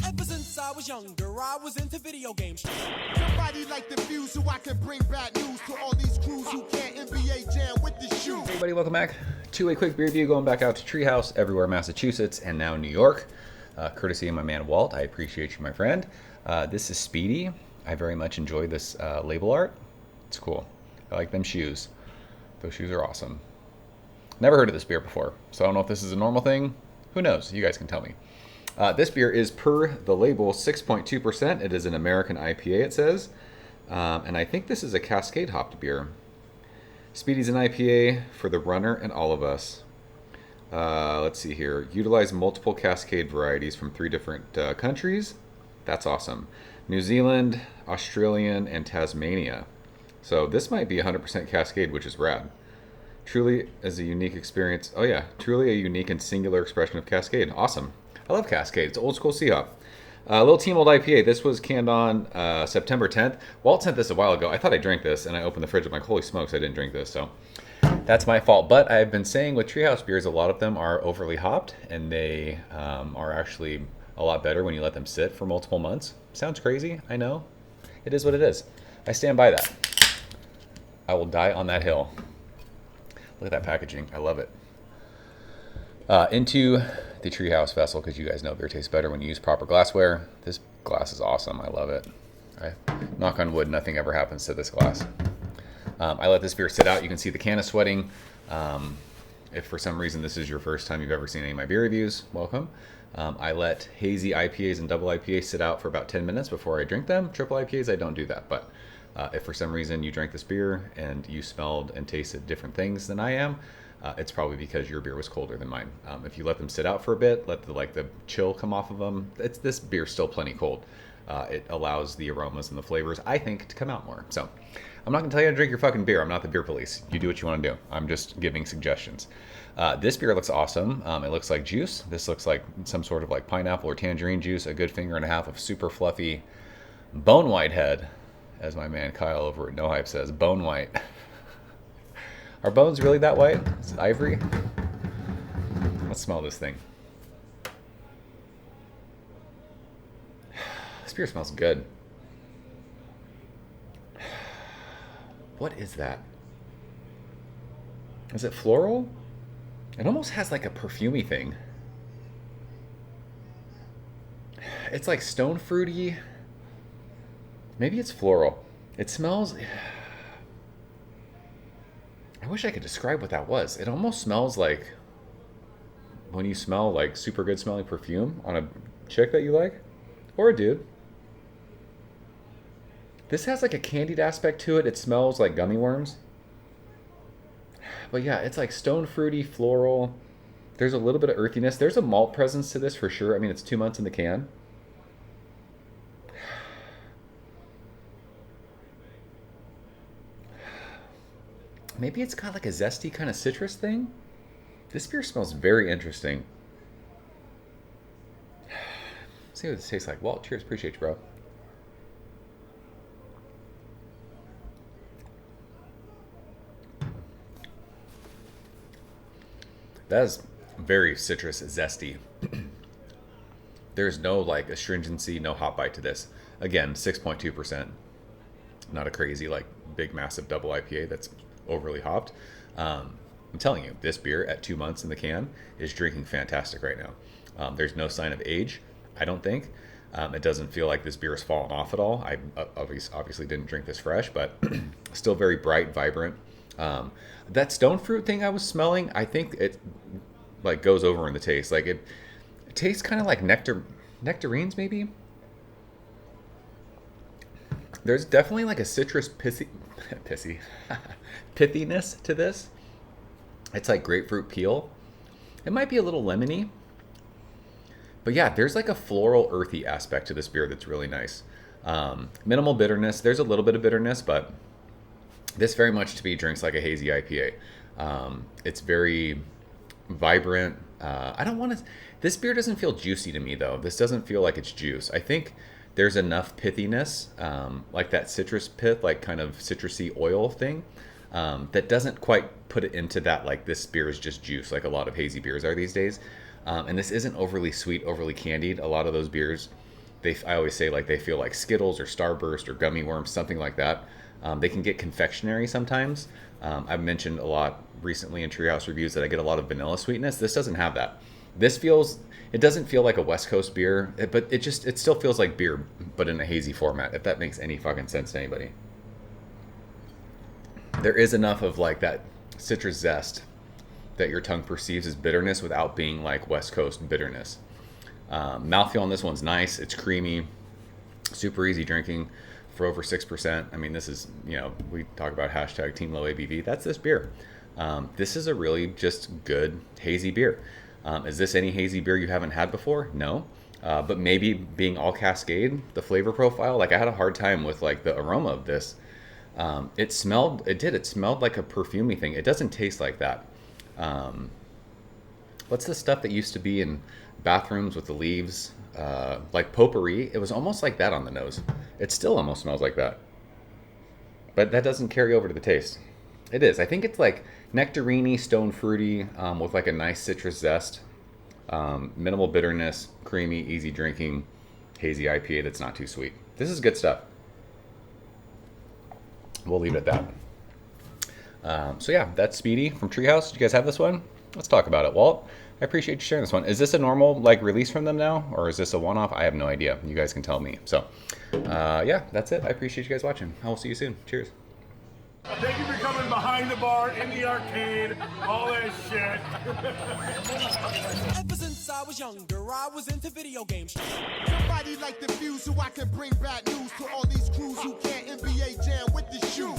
Ever since I was younger, I was into video games. Somebody like the Fuse so I can bring bad news to all these crews who can't NBA jam with the shoe. Hey everybody, welcome back to a quick beer review going back out to Treehouse, everywhere Massachusetts, and now New York. Courtesy of my man Walt. I appreciate you, my friend. This is Speedy. I very much enjoy this label art. It's cool. I like them shoes. Those shoes are awesome. Never heard of this beer before, so I don't know if this is a normal thing. Who knows? You guys can tell me. This beer is, per the label, 6.2%. It is an American IPA, it says. And I think this is a Cascade hopped beer. Speedy's an IPA for the runner and all of us. Let's see here. Utilize multiple Cascade varieties from 3 different countries. That's awesome. New Zealand, Australian, and Tasmania. So this might be 100% Cascade, which is rad. Truly is a unique experience. Oh yeah, truly a unique and singular expression of Cascade. Awesome. I love Cascade. It's old school C-Hop. Little Team Old IPA. This was canned on September 10th. Walt sent this a while ago. I thought I drank this, and I opened the fridge. I'm like, holy smokes, I didn't drink this. So that's my fault. But I've been saying with Treehouse beers, a lot of them are overly hopped, and they are actually a lot better when you let them sit for multiple months. Sounds crazy, I know. It is what it is. I stand by that. I will die on that hill. Look at that packaging. I love it. Into the Treehouse vessel, because you guys know beer tastes better when you use proper glassware. This glass is awesome. I love it. Knock on wood, nothing ever happens to this glass. I let this beer sit out. You can see the can is sweating. If for some reason this is your first time you've ever seen any of my beer reviews, welcome. I let hazy IPAs and double IPAs sit out for about 10 minutes before I drink them. Triple IPAs, I don't do that. But if for some reason you drank this beer and you smelled and tasted different things than I am, it's probably because your beer was colder than mine. If you let them sit out for a bit, let the chill come off of them, this beer's still plenty cold. It allows the aromas and the flavors, I think, to come out more. So I'm not going to tell you how to drink your fucking beer. I'm not the beer police. You do what you want to do. I'm just giving suggestions. This beer looks awesome. It looks like juice. This looks like some sort of like pineapple or tangerine juice. A good finger and a half of super fluffy bone white head, as my man Kyle over at No Hype says, bone white. Are bones really that white? Is it ivory? Let's smell this thing. This beer smells good. What is that? Is it floral? It almost has like a perfumey thing. It's like stone fruity. Maybe it's floral. It smells... I wish I could describe what that was. It almost smells like when you smell like super good smelling perfume on a chick that you like, or a dude. This has like a candied aspect to it. It smells like gummy worms. But yeah, it's like stone fruity, floral. There's a little bit of earthiness. There's a malt presence to this for sure. I mean, it's 2 months in the can. Maybe it's got like a zesty kind of citrus thing. This beer smells very interesting. Let's see what this tastes like. Walt, cheers. Appreciate you, bro. That is very citrus zesty. There's no like astringency, no hop bite to this. Again, 6.2%. Not a crazy like big massive double IPA that's overly hopped. I'm telling you, this beer at 2 months in the can is drinking fantastic right now. There's no sign of age, I don't think. It doesn't feel like this beer has fallen off at all. I obviously didn't drink this fresh, but still very bright, vibrant. That stone fruit thing I was smelling, I think it like goes over in the taste. Like it tastes kind of like nectarines maybe. There's definitely like a citrus pithiness to this. It's like grapefruit peel. It might be a little lemony. But yeah, there's like a floral earthy aspect to this beer that's really nice. Minimal bitterness. There's a little bit of bitterness, but this very much to me drinks like a hazy IPA. It's very vibrant. I don't want to... This beer doesn't feel juicy to me though. This doesn't feel like it's juice. I think there's enough pithiness, like that citrus pith, like kind of citrusy oil thing, that doesn't quite put it into that, like this beer is just juice, like a lot of hazy beers are these days. And this isn't overly sweet, overly candied. A lot of those beers I always say like they feel like Skittles or Starburst or gummy worms, something like that. They can get confectionery sometimes. I've mentioned a lot recently in Treehouse reviews that I get a lot of vanilla sweetness. This doesn't have that. It doesn't feel like a West Coast beer, but it still feels like beer, but in a hazy format, if that makes any fucking sense to anybody. There is enough of like that citrus zest that your tongue perceives as bitterness without being like West Coast bitterness. Mouthfeel on this one's nice. It's creamy, super easy drinking for over 6%. I mean, this is, we talk about hashtag Team Low ABV. That's this beer. This is a really just good hazy beer. Is this any hazy beer you haven't had before? No. But maybe being all Cascade, the flavor profile, like I had a hard time with like the aroma of this. It smelled like a perfumey thing. It doesn't taste like that. What's the stuff that used to be in bathrooms with the leaves? Like potpourri. It was almost like that on the nose. It still almost smells like that. But that doesn't carry over to the taste. It is. I think it's like nectarine, stone fruity, with like a nice citrus zest. Minimal bitterness, creamy, easy drinking, hazy IPA that's not too sweet. This is good stuff. We'll leave it at that. So yeah, that's Speedy from Treehouse. Did you guys have this one? Let's talk about it. Walt, I appreciate you sharing this one. Is this a normal like release from them now, or is this a one-off? I have no idea. You guys can tell me. So yeah, that's it. I appreciate you guys watching. I will see you soon. Cheers. Thank you for coming behind the bar, in the arcade, all that shit. Ever since I was younger, I was into video games. Somebody like the view so I can bring bad news to all these crews who can't NBA jam with the shoe.